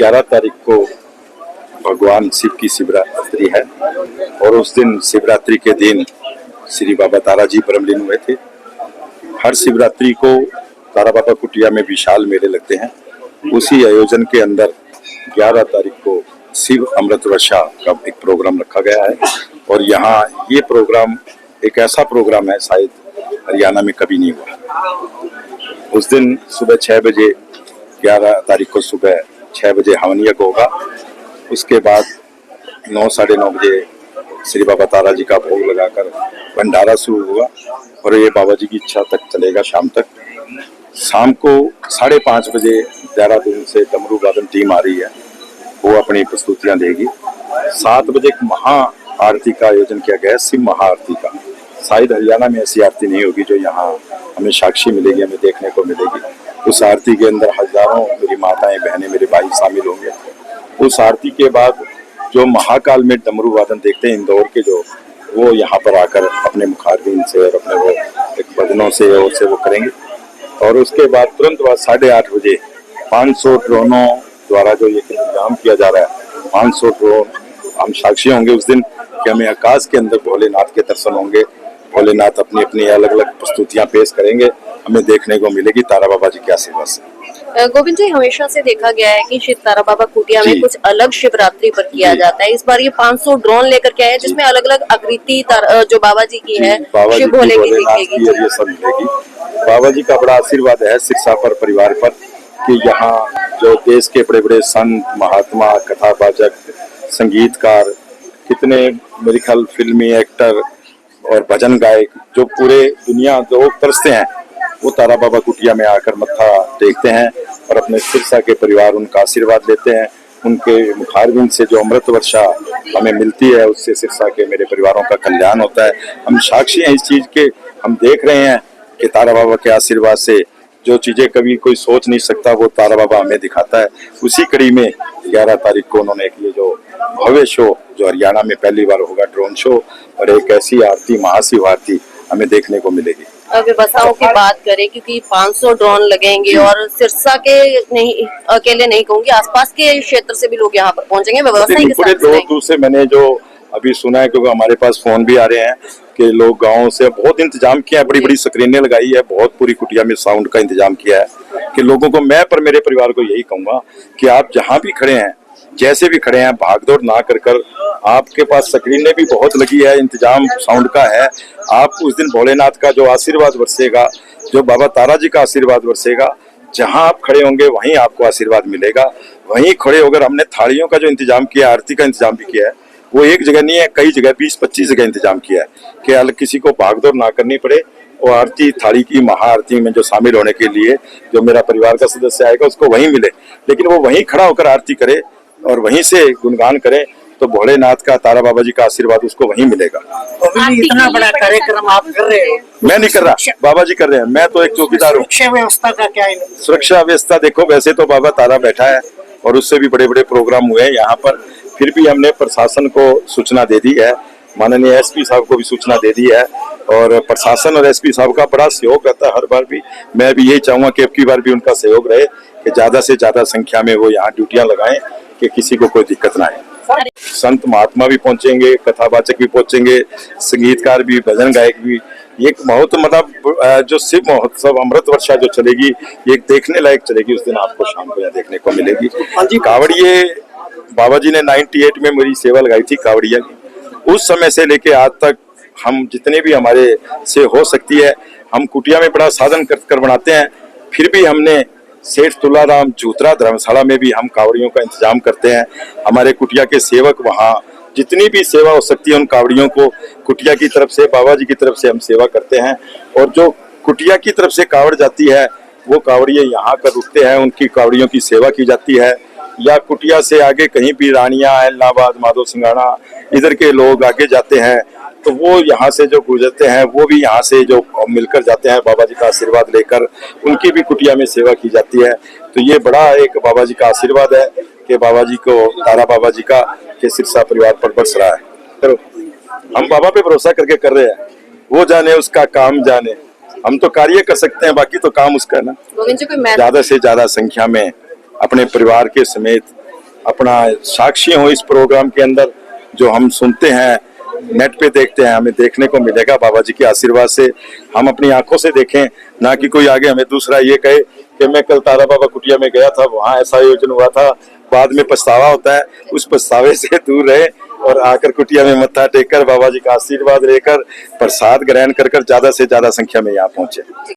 11 तारीख को भगवान शिव की शिवरात्रि है और उस दिन शिवरात्रि के दिन श्री बाबा तारा जी ब्रह्मलीन हुए थे। हर शिवरात्रि को तारा बाबा कुटिया में विशाल मेले लगते हैं। उसी आयोजन के अंदर 11 तारीख को शिव अमृत वर्षा का एक प्रोग्राम रखा गया है और यहाँ ये प्रोग्राम एक ऐसा प्रोग्राम है शायद हरियाणा में कभी नहीं हुआ। उस दिन सुबह 6 बजे 11 तारीख को सुबह 6 बजे हवन यज्ञ होगा। उसके बाद 9 साढ़े 9 बजे श्री बाबा तारा जी का भोग लगाकर भंडारा शुरू होगा और ये बाबा जी की इच्छा तक चलेगा शाम तक। शाम को 5:30 बजे देहरादून से डमरू वादन टीम आ रही है, वो अपनी प्रस्तुतियां देगी। 7 बजे एक महा आरती का आयोजन किया गया है, शिव महाआरती का। शायद हरियाणा में ऐसी आरती नहीं होगी जो यहाँ हमें साक्षी मिलेगी, हमें देखने को मिलेगी। उस आरती के अंदर हजारों मेरी माताएं बहनें मेरे भाई शामिल होंगे। उस आरती के बाद जो महाकाल में डमरू वादन देखते हैं इंदौर के, जो वो यहाँ पर आकर अपने मुखारबिन से और अपने वो एक भजनों से और से वो करेंगे। और उसके बाद तुरंत बाद 8:30 बजे 500 ड्रोनों द्वारा जो ये इंतजाम किया जा रहा है, 500 ड्रोन हम साक्षी होंगे उस दिन कि हमें आकाश के अंदर भोलेनाथ के दर्शन होंगे। भोलेनाथ अपनी अपनी अलग अलग प्रस्तुतियां पेश करेंगे, हमें देखने को मिलेगी तारा बाबा जी के आशीर्वाद से। गोविंद जी, हमेशा से देखा गया है कि शिव तारा बाबा कुटिया में कुछ अलग शिवरात्रि पर किया जाता है। इस बार ये 500 ड्रोन लेकर के आए जिसमें अलग अलग आकृति जो बाबा जी की है, शिव भोले की दिखेगी। ये सब मिलेगी। बाबा जी का बड़ा आशीर्वाद है सिरसा पर, परिवार पर, कि यहाँ जो देश के बड़े बड़े संत महात्मा, कथावाचक, संगीतकार, कितने मेरे ख्याल फिल्मी एक्टर और भजन गायक जो पूरे दुनिया लोग तरसते हैं, वो तारा बाबा कुटिया में आकर मत्था टेकते हैं और अपने सिरसा के परिवार उनका आशीर्वाद लेते हैं। उनके मुखारबिन से जो अमृत वर्षा हमें मिलती है, उससे सिरसा के मेरे परिवारों का कल्याण होता है। हम साक्षी हैं इस चीज के, हम देख रहे हैं कि तारा बाबा के आशीर्वाद से जो चीजें कभी कोई सोच नहीं सकता वो तारा बाबा हमें दिखाता है। उसी कड़ी में 11 तारीख को उन्होंने एक ये जो भव्य शो जो हरियाणा में पहली बार होगा, ड्रोन शो, और एक ऐसी आरती, महाशिव आरती हमें देखने को मिलेगी। व्यवस्थाओं की बात करें, क्योंकि 500 ड्रोन लगेंगे और सिरसा के नहीं, अकेले नहीं कहूंगी, आसपास के क्षेत्र से भी लोग यहाँ पर पहुंचेंगे। व्यवस्था पूरे दूर से मैंने जो अभी सुना है, क्योंकि हमारे पास फोन भी आ रहे हैं कि लोग गाँव से बहुत इंतजाम किया है, बड़ी बड़ी स्क्रीनें लगाई है, बहुत पूरी कुटिया में साउंड का इंतजाम किया है कि लोगों को, मैं पर मेरे परिवार को यही कहूंगा कि आप जहाँ भी खड़े हैं, जैसे भी खड़े हैं, भागदौड़ ना कर आपके पास स्क्रीनें भी बहुत लगी है, इंतजाम साउंड का है। आप उस दिन भोलेनाथ का जो आशीर्वाद बरसेगा, जो बाबा तारा जी का आशीर्वाद बरसेगा, जहां आप खड़े होंगे वहीं आपको आशीर्वाद मिलेगा। वहीं खड़े होकर हमने थालियों का जो इंतजाम किया, आरती का इंतजाम भी किया है, वो एक जगह नहीं है, कई जगह 20-25 जगह इंतजाम किया है कि अलग किसी को भागदौड़ ना करनी पड़े। और आरती थाली की महाआरती में जो शामिल होने के लिए जो मेरा परिवार का सदस्य आएगा उसको वहीं मिले, लेकिन वो वहीं खड़ा होकर आरती करे और वहीं से गुणगान करे, तो भोलेनाथ का, तारा बाबा जी का आशीर्वाद उसको वहीं मिलेगा। इतना बड़ा कार्यक्रम आप कर रहे हो? मैं नहीं कर रहा, बाबा जी कर रहे हैं, मैं तो एक चौकीदार हूँ। सुरक्षा व्यवस्था का क्या है? सुरक्षा व्यवस्था देखो, वैसे तो बाबा तारा बैठा है और उससे भी बड़े बड़े प्रोग्राम हुए हैं यहाँ पर, फिर भी हमने प्रशासन को सूचना दे दी है, माननीय एसपी साहब को भी सूचना दे दी है और प्रशासन और एसपी साहब का बड़ा सहयोग रहता है हर बार भी। मैं भी यही चाहूंगा कि अब की बार भी उनका सहयोग रहे कि ज्यादा से ज्यादा संख्या में वो यहाँ ड्यूटियां लगाएं कि किसी को कोई दिक्कत ना आए। संत महात्मा भी पहुंचेंगे, कथावाचक भी पहुंचेंगे, संगीतकार भी, भजन गायक भी। एक बहुत मतलब जो शिव महोत्सव अमृत वर्षा जो चलेगी, ये देखने लायक चलेगी। उस दिन आपको शाम को यहाँ देखने को मिलेगी। कावड़िए बाबा जी ने 98 में मेरी सेवा लगाई थी कावड़िया की, उस समय से लेके आज तक हम जितने भी हमारे से हो सकती है, हम कुटिया में बड़ा साधन कर बनाते हैं। फिर भी हमने सेठ तुलाराम जूतरा धर्मशाला में भी हम कावड़ियों का इंतजाम करते हैं। हमारे कुटिया के सेवक वहाँ जितनी भी सेवा हो सकती है उन कावड़ियों को कुटिया की तरफ से, बाबा जी की तरफ से हम सेवा करते हैं। और जो कुटिया की तरफ से कावड़ जाती है वो कावड़िए यहाँ कर रुकते हैं, उनकी कावड़ियों की सेवा की जाती है। या कुटिया से आगे कहीं भी रानिया, इलाहाबाद, माधो सिंगाड़ा, इधर के लोग आगे जाते हैं तो वो यहाँ से जो गुजरते हैं वो भी यहाँ से जो मिलकर जाते हैं, बाबा जी का आशीर्वाद लेकर उनकी भी कुटिया में सेवा की जाती है। तो ये बड़ा एक बाबा जी का आशीर्वाद है कि बाबा जी को, तारा बाबा जी का, के सिरसा परिवार पर बरस रहा है। तो हम बाबा पे भरोसा करके कर रहे हैं, वो जाने उसका काम जाने। हम तो कार्य कर सकते हैं, बाकी तो काम उसका है ना। ज्यादा से ज्यादा संख्या में अपने परिवार के समेत अपना साक्षी हो इस प्रोग्राम के अंदर। जो हम सुनते हैं, नेट पे देखते हैं, हमें देखने को मिलेगा बाबा जी के आशीर्वाद से। हम अपनी आंखों से देखें, ना कि कोई आगे हमें दूसरा ये कहे कि मैं कल तारा बाबा कुटिया में गया था, वहां ऐसा आयोजन हुआ था, बाद में पछतावा होता है। उस पछतावे से दूर रहे और आकर कुटिया में मत्था टेककर बाबा जी का आशीर्वाद लेकर प्रसाद ग्रहण कर ज्यादा से ज्यादा संख्या में यहाँ पहुंचे।